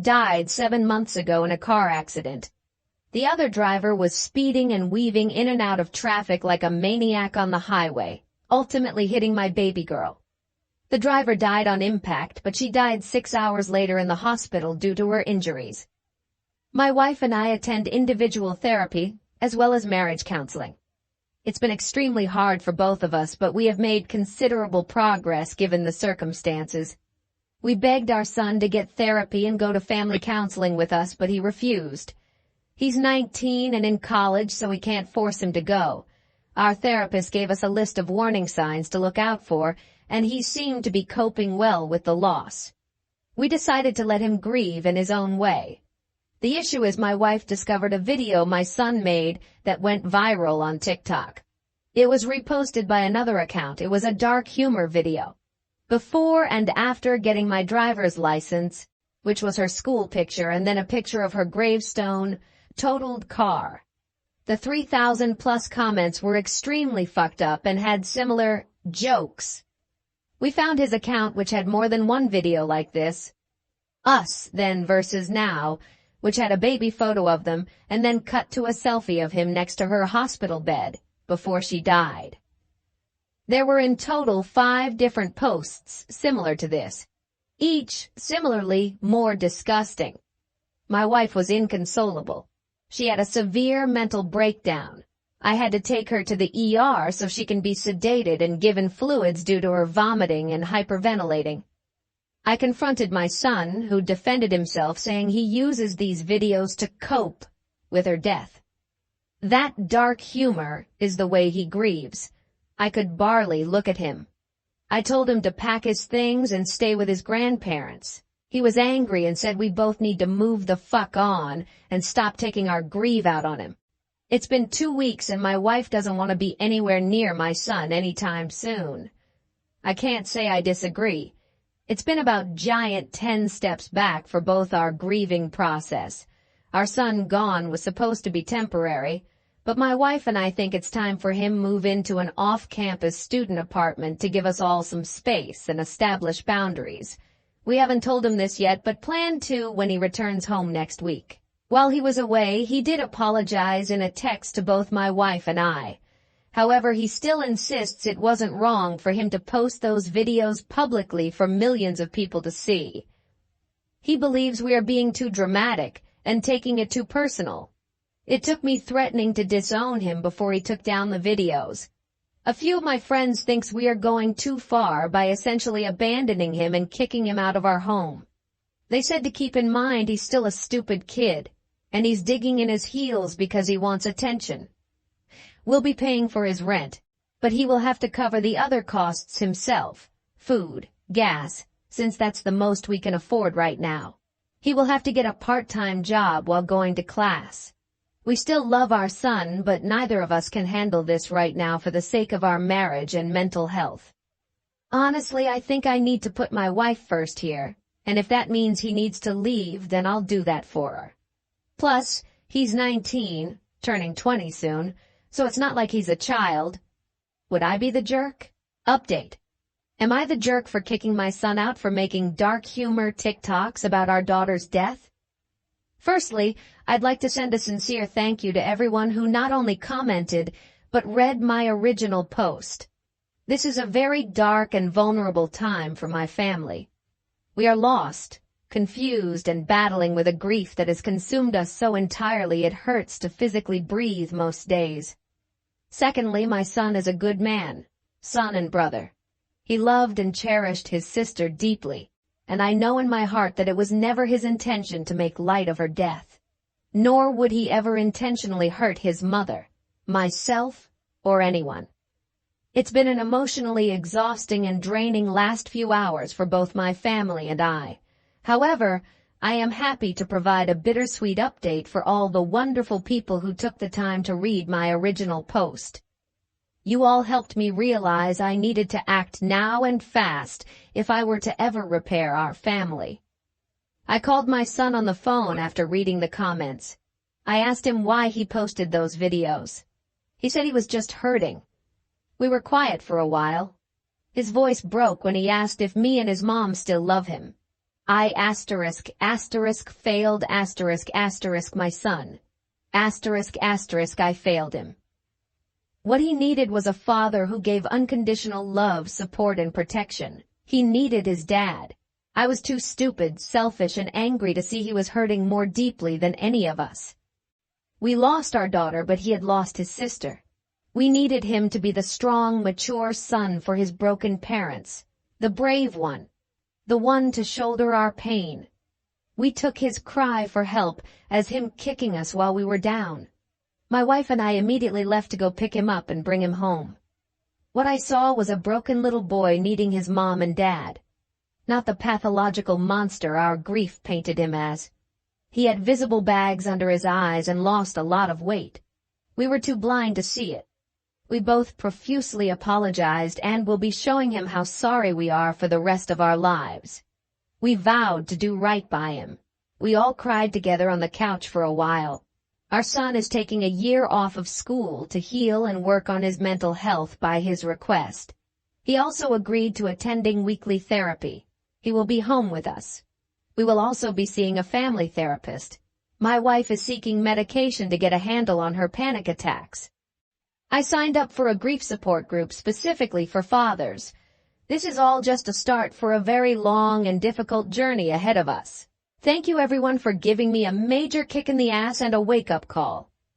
died 7 months ago in a car accident. The other driver was speeding and weaving in and out of traffic like a maniac on the highway, ultimately hitting my baby girl. The driver died on impact, but she died 6 hours later in the hospital due to her injuries. My wife and I attend individual therapy, as well as marriage counseling. It's been extremely hard for both of us, but we have made considerable progress given the circumstances. We begged our son to get therapy and go to family counseling with us, but he refused. He's 19 and in college, so we can't force him to go. Our therapist gave us a list of warning signs to look out for, and he seemed to be coping well with the loss. We decided to let him grieve in his own way. The issue is my wife discovered a video my son made that went viral on TikTok. It was reposted by another account. It was a dark humor video. Before and after getting my driver's license, which was her school picture, and then a picture of her gravestone, totaled car. The 3,000 plus comments were extremely fucked up and had similar jokes. We found his account, which had more than one video like this. Us Then versus Now, which had a baby photo of them, and then cut to a selfie of him next to her hospital bed before she died. There were in total 5 different posts similar to this, each similarly more disgusting. My wife was inconsolable. She had a severe mental breakdown. I had to take her to the ER so she can be sedated and given fluids due to her vomiting and hyperventilating. I confronted my son, who defended himself, saying he uses these videos to cope with her death. That dark humor is the way he grieves. I could barely look at him. I told him to pack his things and stay with his grandparents. He was angry and said we both need to move the fuck on and stop taking our grief out on him. It's been 2 weeks and my wife doesn't want to be anywhere near my son anytime soon. I can't say I disagree. It's been about giant 10 steps back for both our grieving process. Our son gone was supposed to be temporary, but my wife and I think it's time for him move into an off-campus student apartment to give us all some space and establish boundaries. We haven't told him this yet, but plan to when he returns home next week. While he was away, he did apologize in a text to both my wife and I. However, he still insists it wasn't wrong for him to post those videos publicly for millions of people to see. He believes we are being too dramatic and taking it too personal. It took me threatening to disown him before he took down the videos. A few of my friends thinks we are going too far by essentially abandoning him and kicking him out of our home. They said to keep in mind he's still a stupid kid, and he's digging in his heels because he wants attention. We'll be paying for his rent, but he will have to cover the other costs himself, food, gas, since that's the most we can afford right now. He will have to get a part-time job while going to class. We still love our son, but neither of us can handle this right now for the sake of our marriage and mental health. Honestly, I think I need to put my wife first here, and if that means he needs to leave, then I'll do that for her. Plus, he's 19, turning 20 soon, so it's not like he's a child. Would I be the jerk? Update. Am I the jerk for kicking my son out for making dark humor TikToks about our daughter's death? Firstly, I'd like to send a sincere thank you to everyone who not only commented, but read my original post. This is a very dark and vulnerable time for my family. We are lost, confused, and battling with a grief that has consumed us so entirely it hurts to physically breathe most days. Secondly, my son is a good man, son and brother. He loved and cherished his sister deeply, and I know in my heart that it was never his intention to make light of her death. Nor would he ever intentionally hurt his mother, myself, or anyone. It's been an emotionally exhausting and draining last few hours for both my family and I. However, I am happy to provide a bittersweet update for all the wonderful people who took the time to read my original post. You all helped me realize I needed to act now and fast if I were to ever repair our family. I called my son on the phone after reading the comments. I asked him why he posted those videos. He said he was just hurting. We were quiet for a while. His voice broke when he asked if me and his mom still love him. I failed my son. I failed him. What he needed was a father who gave unconditional love, support, and protection. He needed his dad. I was too stupid, selfish, and angry to see he was hurting more deeply than any of us. We lost our daughter, but he had lost his sister. We needed him to be the strong, mature son for his broken parents, the brave one, the one to shoulder our pain. We took his cry for help as him kicking us while we were down. My wife and I immediately left to go pick him up and bring him home. What I saw was a broken little boy needing his mom and dad, not the pathological monster our grief painted him as. He had visible bags under his eyes and lost a lot of weight. We were too blind to see it. We both profusely apologized and will be showing him how sorry we are for the rest of our lives. We vowed to do right by him. We all cried together on the couch for a while. Our son is taking a year off of school to heal and work on his mental health by his request. He also agreed to attending weekly therapy. He will be home with us. We will also be seeing a family therapist. My wife is seeking medication to get a handle on her panic attacks. I signed up for a grief support group specifically for fathers. This is all just a start for a very long and difficult journey ahead of us. Thank you everyone for giving me a major kick in the ass and a wake-up call.